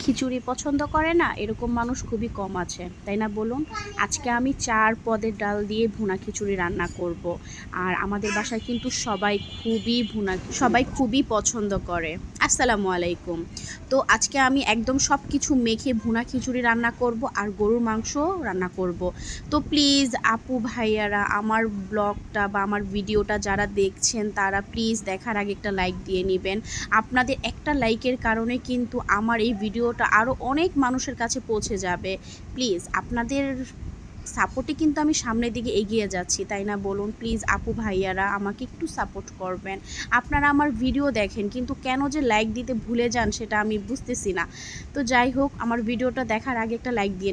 খিচুড়ি পছন্দ করে না এরকম মানুষ খুবই কম আছে, তাই না বলুন? আজকে আমি 4 পদের ডাল দিয়ে ভুনা খিচুড়ি রান্না করব। আর আমাদের বাসায় কিন্তু সবাই খুবই পছন্দ করে। আসসালামু আলাইকুম। তো আজকে আমি একদম সব কিছু মেখে ভুনা খিচুড়ি রান্না করব আর গরুর মাংস রান্না করব। তো প্লিজ আপু ভাইয়ারা আমার ব্লগটা বা আমার ভিডিওটা যারা দেখছেন তারা প্লিজ দেখার আগে একটা লাইক দিয়ে নেবেন। আপনাদের একটা লাইকের কারণে কিন্তু আমার এই ভিডিওটা আরও অনেক মানুষের কাছে পৌঁছে যাবে। প্লিজ আপনাদের সাপোর্টে কিন্তু আমি সামনের দিকে এগিয়ে যাচ্ছি, তাই না বলুন? প্লিজ আপু ভাইয়ারা আমাকে একটু সাপোর্ট করবেন। আপনারা আমার ভিডিও দেখেন কিন্তু কেন যে লাইক দিতে ভুলে যান সেটা আমি বুঝতেছি না। তো যাই হোক, আমার ভিডিওটা দেখার আগে একটা লাইক দিয়ে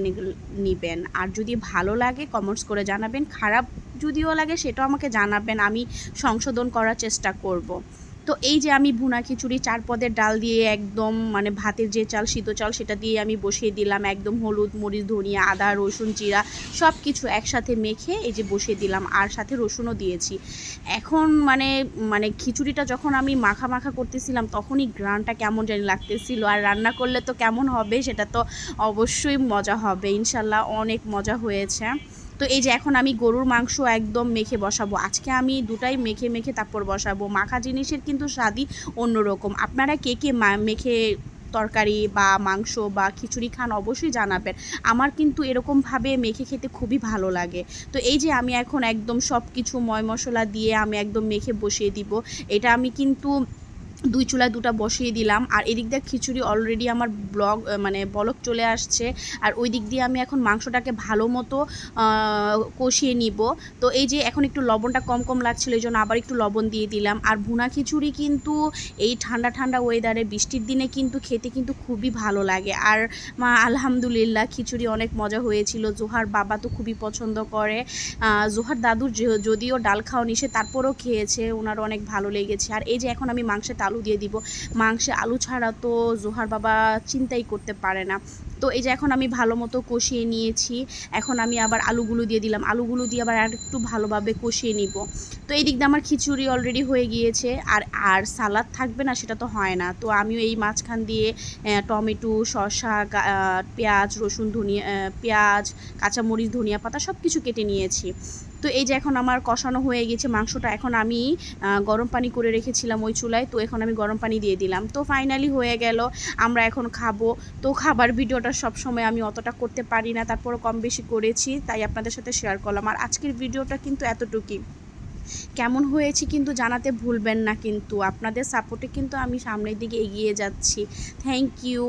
নেবেন। আর যদি ভালো লাগে কমেন্টস করে জানাবেন, খারাপ যদিও লাগে সেটাও আমাকে জানাবেন, আমি সংশোধন করার চেষ্টা করব। তো এই যে আমি ভুনা খিচুড়ি 4 পদের ডাল দিয়ে একদম মানে ভাতের যে চাল, সিদ্ধ চাল, সেটা দিয়ে আমি বসিয়ে দিলাম। একদম হলুদ, মরিচ, ধনিয়া, আদা, রসুন, জিরা সব কিছু একসাথে মেখে এই যে বসিয়ে দিলাম, আর সাথে রসুনও দিয়েছি। এখন মানে খিচুড়িটা যখন আমি মাখা মাখা করতেছিলাম তখনই ঘ্রাণটা কেমন জানি লাগতেছিল। আর রান্না করলে তো কেমন হবে সেটা তো অবশ্যই মজা হবে, ইনশাল্লাহ অনেক মজা হয়েছে। তো এই যে এখন আমি গরুর মাংস একদম মেখে বসাবো। আজকে আমি দুটাই মেখে মেখে তারপর বসাবো। মাখা জিনিসের কিন্তু স্বাদই অন্যরকম। আপনারা কে কে মেখে তরকারি বা মাংস বা খিচুড়ি খান অবশ্যই জানাবেন। আমার কিন্তু এরকমভাবে মেখে খেতে খুবই ভালো লাগে। তো এই যে আমি এখন একদম সব কিছু ময় মশলা দিয়ে আমি একদম মেখে বসিয়ে দিব। এটা আমি কিন্তু 2 চুলায় 2টা বসিয়ে দিলাম। আর এদিক দিয়ে খিচুড়ি অলরেডি আমার বলক চলে আসছে। আর ওই দিক দিয়ে আমি এখন মাংসটাকে ভালো মতো কষিয়ে নিব। তো এই যে এখন একটু লবণটা কম কম লাগছিল, এই জন্য আবার একটু লবণ দিয়ে দিলাম। আর ভুনা খিচুড়ি কিন্তু এই ঠান্ডা ঠান্ডা ওয়েদারে বৃষ্টির দিনে কিন্তু খেতে কিন্তু খুবই ভালো লাগে। আর আলহামদুলিল্লাহ খিচুড়ি অনেক মজা হয়েছিল। জোহার বাবা তো খুবই পছন্দ করে। জোহার দাদুর যদিও ডাল খাওয়া নিষেধ, তারপরেও খেয়েছে, ওনার অনেক ভালো লেগেছে। আর এই যে এখন আমি মাংসের আলু দিয়ে দিব। মাংসে আলু ছাড়া তো জোহার বাবা চিন্তাই করতে পারে না। তো এই যে এখন আমি ভালো মতো কষিয়ে নিয়েছি। এখন আমি আবার আলুগুলো দিয়ে দিলাম। আলুগুলো দিয়ে আবার একটু ভালোভাবে কষিয়ে নিব। তো এই দিক দিয়ে আমার খিচুড়ি অলরেডি হয়ে গিয়েছে। আর সালাদ থাকবে না সেটা তো হয় না। তো আমিও এই মাঝখান দিয়ে টমেটো, শসা, পেঁয়াজ, রসুন, পেঁয়াজ, কাঁচামরিচ, ধনিয়া পাতা সব কিছু কেটে নিয়েছি। তো এই যে এখন আমার কষানো হয়ে গেছে মাংসটা। এখন আমি গরম পানি করে রেখেছিলাম ওই চুলায়, তো এখন আমি গরম পানি দিয়ে দিলাম। তো ফাইনালি হয়ে গেল, আমরা এখন খাবো। তো খাবার ভিডিওটা সবসময় আমি অতটা করতে পারি না, তারপরও কম বেশি করেছি, তাই আপনাদের সাথে শেয়ার করলাম। আর আজকের ভিডিওটা কিন্তু এতটুকুই। কেমন হয়েছে কিন্তু জানাতে ভুলবেন না, কিন্তু আপনাদের সাপোর্টে কিন্তু আমি সামনের দিকে এগিয়ে যাচ্ছি। Thank you.